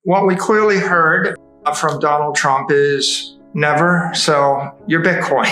What we clearly heard from Donald Trump is never sell your Bitcoin.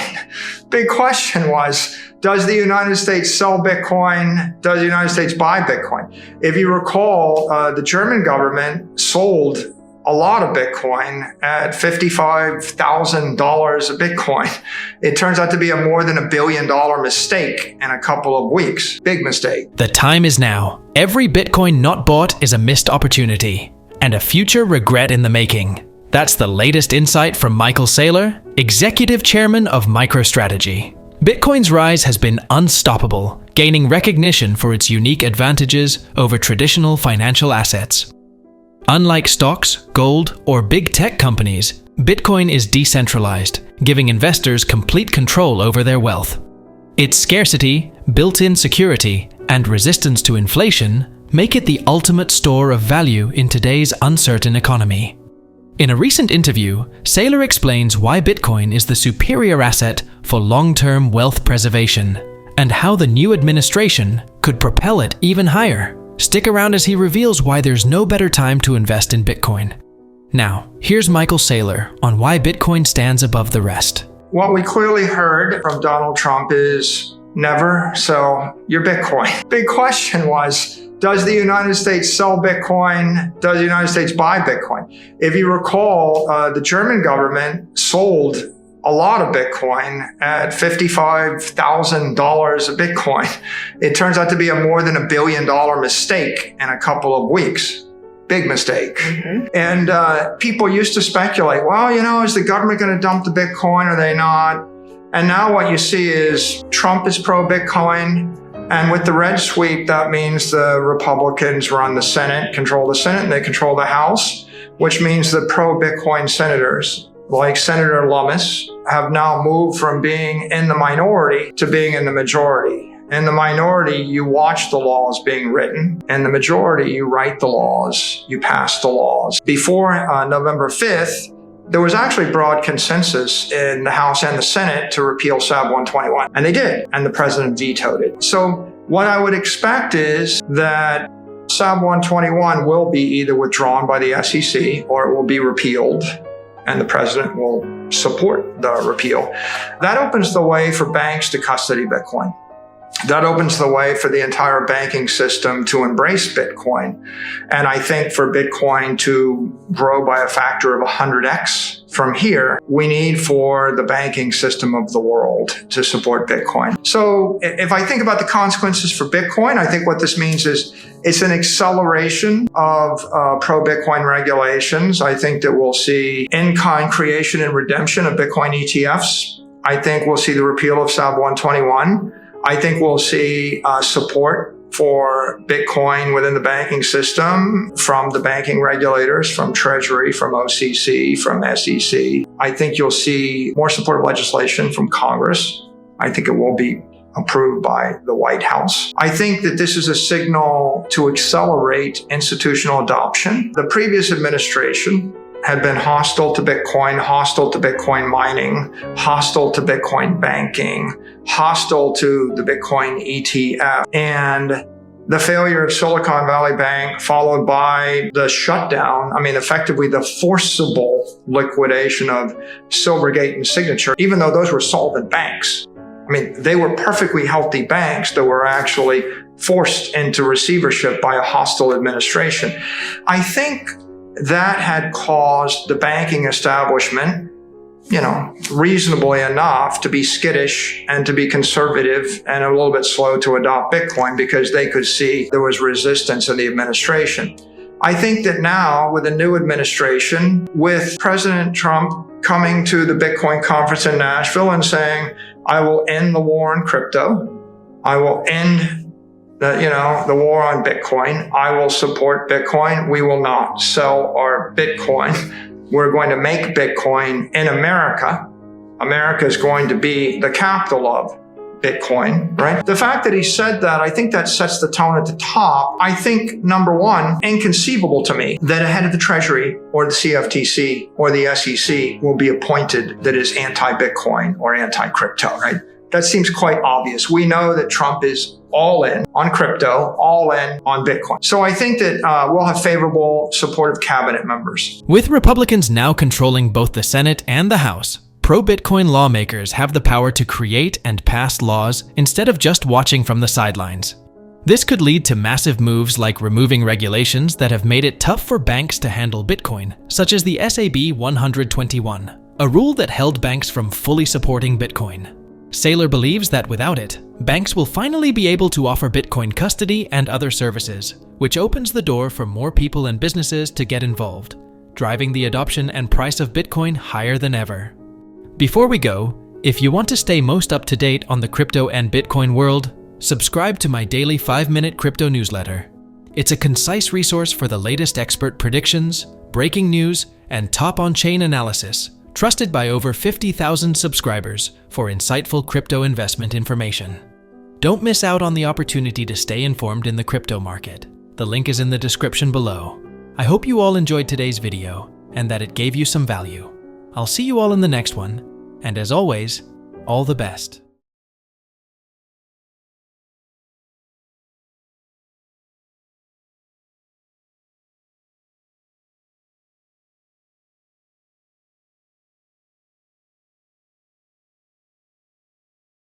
Big question was, does the United States sell Bitcoin? Does the United States buy Bitcoin? If you recall, the German government sold a lot of Bitcoin at $55,000 a Bitcoin. It turns out to be a more than $1 billion mistake in a couple of weeks. Big mistake. The time is now. Every Bitcoin not bought is a missed opportunity and a future regret in the making. That's the latest insight from Michael Saylor, Executive Chairman of MicroStrategy. Bitcoin's rise has been unstoppable, gaining recognition for its unique advantages over traditional financial assets. Unlike stocks, gold, or big tech companies, Bitcoin is decentralized, giving investors complete control over their wealth. Its scarcity, built-in security, and resistance to inflation make it the ultimate store of value in today's uncertain economy. In a recent interview, Saylor explains why Bitcoin is the superior asset for long-term wealth preservation, and how the new administration could propel it even higher. Stick around as he reveals why there's no better time to invest in Bitcoin. Now, here's Michael Saylor on why Bitcoin stands above the rest. What we clearly heard from Donald Trump is never sell your Bitcoin. Big question was, does the United States sell Bitcoin? Does the United States buy Bitcoin? If you recall, the German government sold a lot of Bitcoin at $55,000 a Bitcoin. It turns out to be a more than $1 billion mistake in a couple of weeks. Big mistake. And people used to speculate, well, is the government going to dump the Bitcoin? Are they not? And now what you see is Trump is pro-Bitcoin. And with the red sweep, that means the Republicans run the Senate, control the Senate, and they control the House, which means the pro-Bitcoin senators, like Senator Lummis, have now moved from being in the minority to being in the majority. In the minority, you watch the laws being written. In the majority, you write the laws, you pass the laws. Before November 5th, there was actually broad consensus in the House and the Senate to repeal SAB 121. And they did, and the president vetoed it. So what I would expect is that SAB 121 will be either withdrawn by the SEC or it will be repealed, and the president will support the repeal. That opens the way for banks to custody Bitcoin. That opens the way for the entire banking system to embrace Bitcoin. And I think for Bitcoin to grow by a factor of 100x from here, we need for the banking system of the world to support Bitcoin. So if I think about the consequences for Bitcoin, I think what this means is it's an acceleration of pro-Bitcoin regulations. I think that we'll see in-kind creation and redemption of Bitcoin ETFs. I think we'll see the repeal of SAB 121. I think we'll see support for Bitcoin within the banking system from the banking regulators, from Treasury, from OCC, from SEC. I think you'll see more supportive legislation from Congress. I think it will be approved by the White House. I think that this is a signal to accelerate institutional adoption. The previous administration had been hostile to Bitcoin mining, hostile to Bitcoin banking, hostile to the Bitcoin ETF. And the failure of Silicon Valley Bank, followed by the shutdown, effectively the forcible liquidation of Silvergate and Signature, even though those were solvent banks. They were perfectly healthy banks that were actually forced into receivership by a hostile administration. I think that had caused the banking establishment, reasonably enough to be skittish and to be conservative and a little bit slow to adopt Bitcoin because they could see there was resistance in the administration. I think that now with a new administration, with President Trump coming to the Bitcoin conference in Nashville and saying, I will end the war on crypto, I will end the war on Bitcoin. I will support Bitcoin. We will not sell our Bitcoin. We're going to make Bitcoin in America. America is going to be the capital of Bitcoin, right? The fact that he said that, I think that sets the tone at the top. I think, number one, inconceivable to me that a head of the Treasury or the CFTC or the SEC will be appointed that is anti-Bitcoin or anti-crypto, right? That seems quite obvious. We know that Trump is all in on crypto, all in on Bitcoin. So I think that we'll have favorable, supportive cabinet members. With Republicans now controlling both the Senate and the House, pro-Bitcoin lawmakers have the power to create and pass laws instead of just watching from the sidelines. This could lead to massive moves like removing regulations that have made it tough for banks to handle Bitcoin, such as the SAB 121, a rule that held banks from fully supporting Bitcoin. Saylor believes that without it, banks will finally be able to offer Bitcoin custody and other services, which opens the door for more people and businesses to get involved, driving the adoption and price of Bitcoin higher than ever. Before we go, if you want to stay most up to date on the crypto and Bitcoin world, subscribe to my daily 5-minute crypto newsletter. It's a concise resource for the latest expert predictions, breaking news, and top on-chain analysis, trusted by over 50,000 subscribers for insightful crypto investment information. Don't miss out on the opportunity to stay informed in the crypto market. The link is in the description below. I hope you all enjoyed today's video and that it gave you some value. I'll see you all in the next one, and as always, all the best.